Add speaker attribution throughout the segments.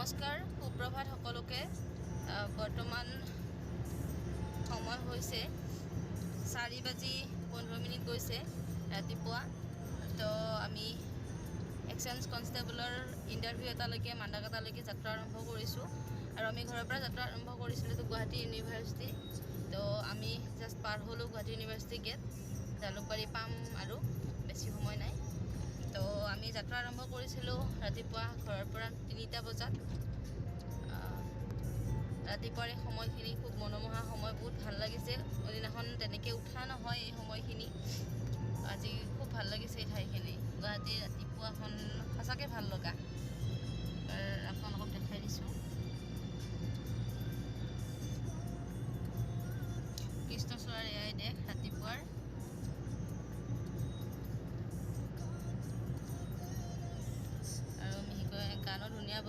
Speaker 1: নমস্কাৰ সুপ্ৰভাত সকলোকে বৰ্তমান সময় হৈছে 4:15 গৈছে ৰাতিপুৱা তো আমি এক্সাইজ কনষ্টেবলৰ ইণ্টাৰভিউ এটালৈকে মান্দাকাটালৈকে যাত্ৰা আৰম্ভ কৰিছোঁ আৰু আমি ঘৰৰ পৰা যাত্ৰা আৰম্ভ কৰিছিলোঁ তো গুৱাহাটী ইউনিভাৰ্চিটি তো আমি জাষ্ট পাৰ হ'লোঁ গুৱাহাটী ইউনিভাৰ্চিটি গেট জালুকবাৰী পাম আৰু বেছি সময় নাই তো আমি যাত্ৰা আৰম্ভ কৰিছিলোঁ ৰাতিপুৱা ঘৰৰ পৰা 3টা বজাত ৰাতিপুৱাৰ এই সময়খিনি খুব মনোমোহা সময় বহুত ভাল লাগিছে অদিনাখন তেনেকৈ উঠা নহয় এই সময়খিনি আজি খুব ভাল লাগিছে এই ঠাইখিনি গুৱাহাটীৰ ৰাতিপুৱাখন সঁচাকৈ ভাল লগা আপোনালোকক দেখাই দিছোঁ কৃষ্ণচূড়াৰ এয়াই দেশ ৰাতিপুৱাৰ আৰু গানো ধুনীয়া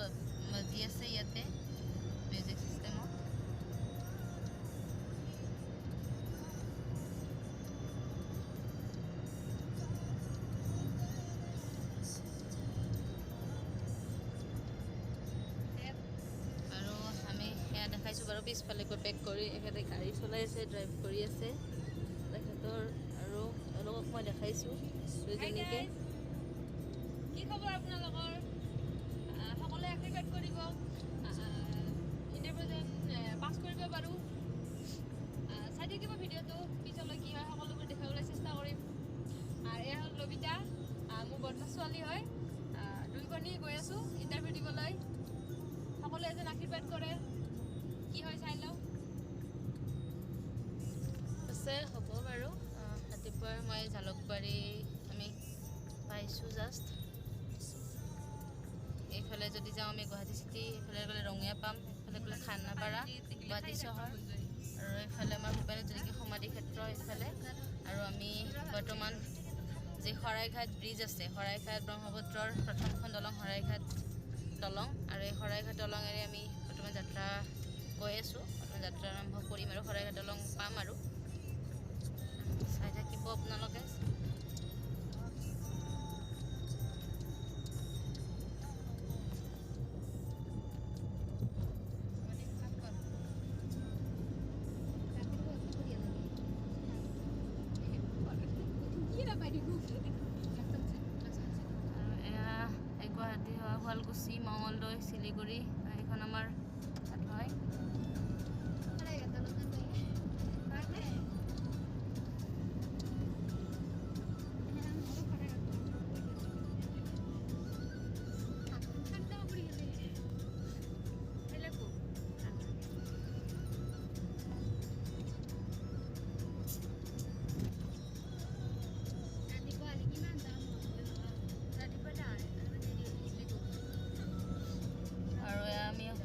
Speaker 1: বাজি আছে ইয়াতে মিউজিক চিষ্টেমত আৰু আমি সেয়া দেখাইছোঁ বাৰু পিছফালে গৈ পেক কৰি এখেতে গাড়ী চলাই আছে ড্ৰাইভ কৰি আছে তেখেতৰ আৰু তেওঁলোকক মই দেখাইছোঁ দুইজনীকে
Speaker 2: কি খবৰ আপোনালোকৰ সকলোৱে এক্টিভেট কৰিব ইণ্টাৰভিউ পাছ কৰিব পাৰোঁ চাই থাকিব ভিডিঅ'টো পিছলৈ কি হয় সকলোবোৰ দেখাবলৈ চেষ্টা কৰিম আৰু এয়া হ'ল লবিতা মোৰ বৰ্তা ছোৱালী হয় দুইজনী গৈ আছোঁ ইণ্টাৰভিউ দিবলৈ সকলোৱে এজন আশীৰ্বাদ কৰে কি হয় চাই লওঁ
Speaker 1: আছে হ'ব বাৰু ৰাতিপুৱা মই জালুকবাৰী আমি পাইছোঁ জাষ্ট এইফালে যদি যাওঁ আমি গুৱাহাটী চিটি এইফালে গ'লে ৰঙিয়া পাম এইফালে গ'লে খানাপাৰা গুৱাহাটী চহৰ আৰু এইফালে আমাৰ ভূপেন হাজৰিকা সমাধি ক্ষেত্ৰ এইফালে আৰু আমি বৰ্তমান যি শৰাইঘাট ব্ৰিজ আছে শৰাইঘাট ব্ৰহ্মপুত্ৰৰ প্ৰথমখন দলং শৰাইঘাট দলং আৰু এই শৰাইঘাট দলঙেৰে আমি বৰ্তমান যাত্ৰা গৈ আছোঁ বৰ্তমান যাত্ৰা আৰম্ভ কৰিম আৰু শৰাইঘাট দলং পাম আৰু চাই থাকিব আপোনালোকে গুৱাহাটী হয় শুৱালকুছি মঙলদৈ শিলিগুৰি এইখন আমাৰ তাত হয়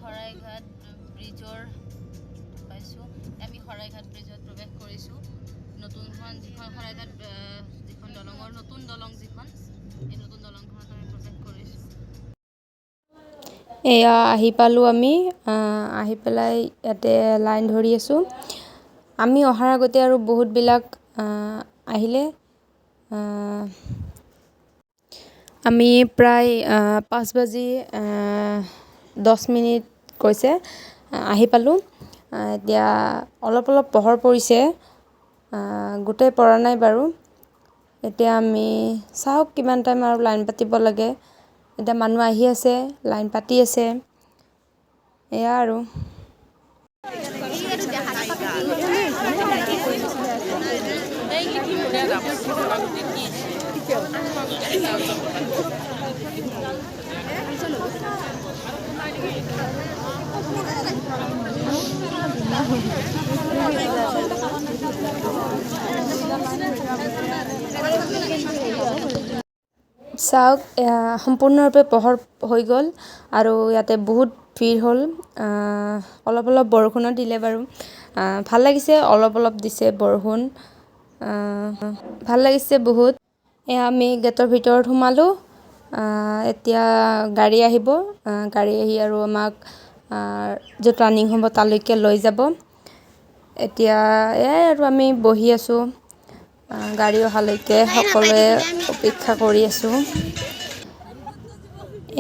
Speaker 1: শৰাইঘাট ব্ৰিজৰ পাইছোঁ আমি শৰাইঘাট ব্ৰিজত প্ৰৱেশ কৰিছোঁ নতুনখন যিখন শৰাইঘাট যিখন দলঙৰ নতুন দলং যিখন এই নতুন দলংখনত আমি প্ৰৱেশ কৰিছোঁ
Speaker 3: এয়া আহি পালোঁ আমি আহি পেলাই ইয়াতে লাইন ধৰি আছোঁ আমি অহাৰ আগতে আৰু বহুতবিলাক আহিলে আমি প্ৰায় 5:10 কৈছে আহি পালোঁ এতিয়া অলপ পোহৰ পৰিছে গোটেই পৰা নাই বাৰু এতিয়া আমি চাওক কিমান টাইম আৰু লাইন পাতিব লাগে এতিয়া মানুহ আহি আছে লাইন পাতি আছে এয়া আৰু চাওক সম্পূৰ্ণৰূপে পোহৰ হৈ গ'ল আৰু ইয়াতে বহুত ভিৰ হ'ল অলপ বৰষুণো দিলে বাৰু ভাল লাগিছে অলপ দিছে বৰষুণ ভাল লাগিছে বহুত এয়া আমি গেটৰ ভিতৰত সোমালোঁ এতিয়া গাড়ী আহিব গাড়ী আহি আৰু আমাক য'ত ৰানিং হ'ব তালৈকে লৈ যাব এতিয়া এয়াই আৰু আমি বহি আছোঁ গাড়ী অহালৈকে সকলোৱে অপেক্ষা কৰি আছোঁ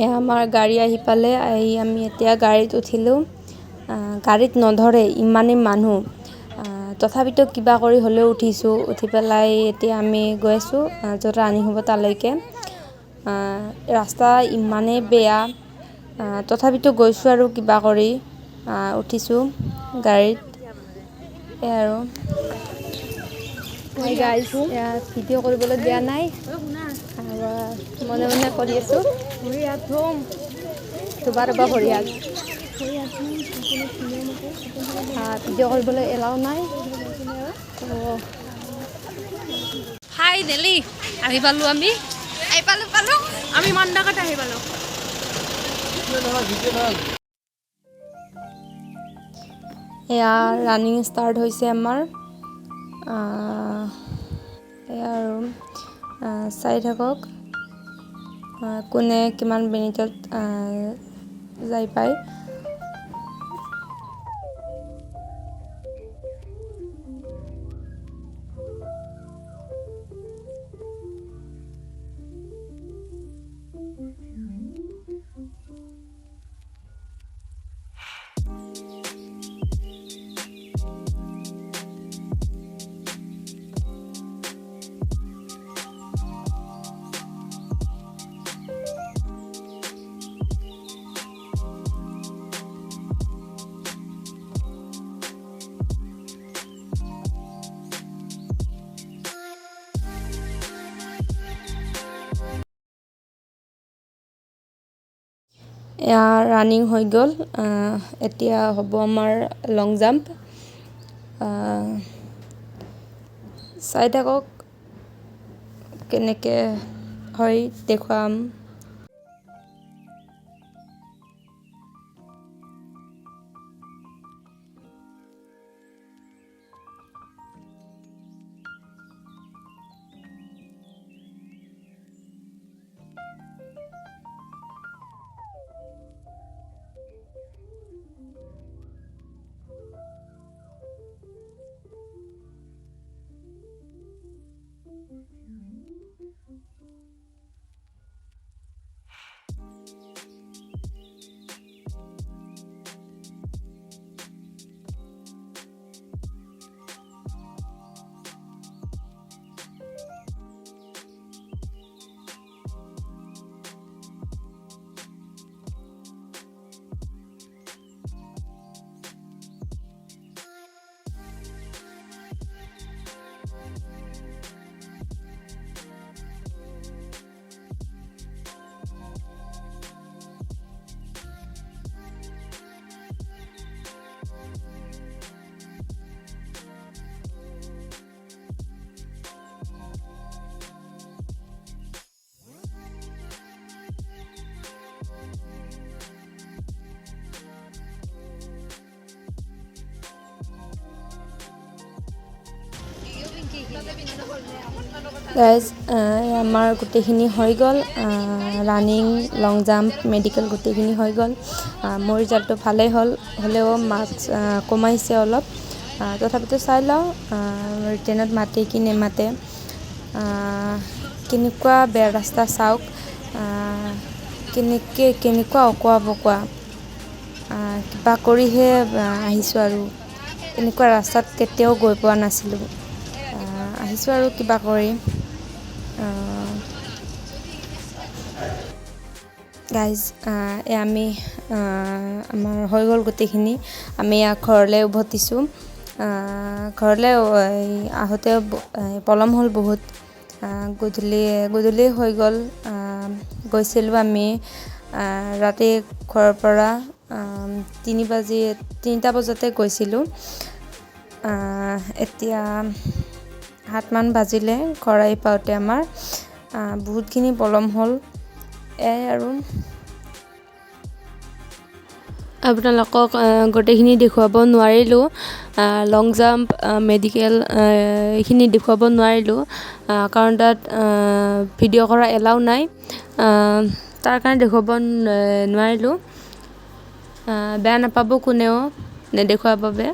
Speaker 3: এয়া আমাৰ গাড়ী আহি পালে, আহি আমি এতিয়া গাড়ীত উঠিলোঁ। গাড়ীত নধৰে ইমানেই মানুহ, তথাপিতো কিবা কৰি হ'লেও উঠিছোঁ। উঠি পেলাই এতিয়া আমি গৈ আছোঁ য'ত ৰানিং হ'ব তালৈকে। ৰাস্তা ইমানেই বেয়া, তথাপিতো গৈছোঁ আৰু কিবা কৰি উঠিছোঁ গাড়ীত। এয়া আৰু গাইজ, এয়া ভিডিঅ' কৰিবলৈ দিয়া নাই, মনে মনে কৰি আছোঁ। দুবাৰ ভৰি হাত ভিডিঅ' কৰিবলৈ এলাও নাই।
Speaker 2: ফাইনেলি আহি পালোঁ আমি আমি মণ্ডাকত আহি পালোঁ।
Speaker 3: এয়া ৰানিং ষ্টাৰ্ট হৈছে আমাৰ। এয়া আৰু চাই থাকক কোনে কিমান মিনিটত যাই পায়। এয়া ৰানিং হৈ গ'ল। এতিয়া হ'ব আমাৰ লং জাম্প। চাই থাকক কেনেকৈ হয় দেখুৱাম। গাইজ, আমাৰ গোটেইখিনি হৈ গ'ল। ৰানিং, লং জাম্প, মেডিকেল গোটেইখিনি হৈ গ'ল। মোৰ ৰিজাল্টটো ভালেই হ'ল, হ'লেও মাৰ্কছ কমাইছে অলপ। তথাপিতো চাই লওঁ ৰিটেনত মাতে কি নেমাতে। কেনেকুৱা বেয়া ৰাস্তা চাওক, কেনেকুৱা অকোৱা পকোৱা। কিবা কৰিহে আহিছোঁ আৰু এনেকুৱা ৰাস্তাত কেতিয়াও গৈ পোৱা নাছিলোঁ। আহিছোঁ আৰু কিবা কৰি। গাইজ, আমি আমাৰ হৈ গ'ল গোটেইখিনি। আমি ঘৰলৈ উভতিছোঁ। ঘৰলৈ আহোঁতে পলম হ'ল বহুত। গধূলি হৈ গ'ল। গৈছিলোঁ আমি ৰাতি ঘৰৰ পৰা 3টা বজাতে গৈছিলোঁ। এতিয়া 7মান বাজিলে ঘৰ আহি পাওঁতে আমাৰ। বহুতখিনি পলম হ'ল। এয়াই আৰু আপোনালোকক গোটেইখিনি দেখুৱাব নোৱাৰিলোঁ। লং জাম্প, মেডিকেল এইখিনি দেখুৱাব নোৱাৰিলোঁ, কাৰণ তাত ভিডিঅ' কৰা এলাও নাই। তাৰ কাৰণে দেখুৱাব নোৱাৰিলোঁ। বেয়া নাপাব কোনেও নেদেখুৱাৰ বাবে।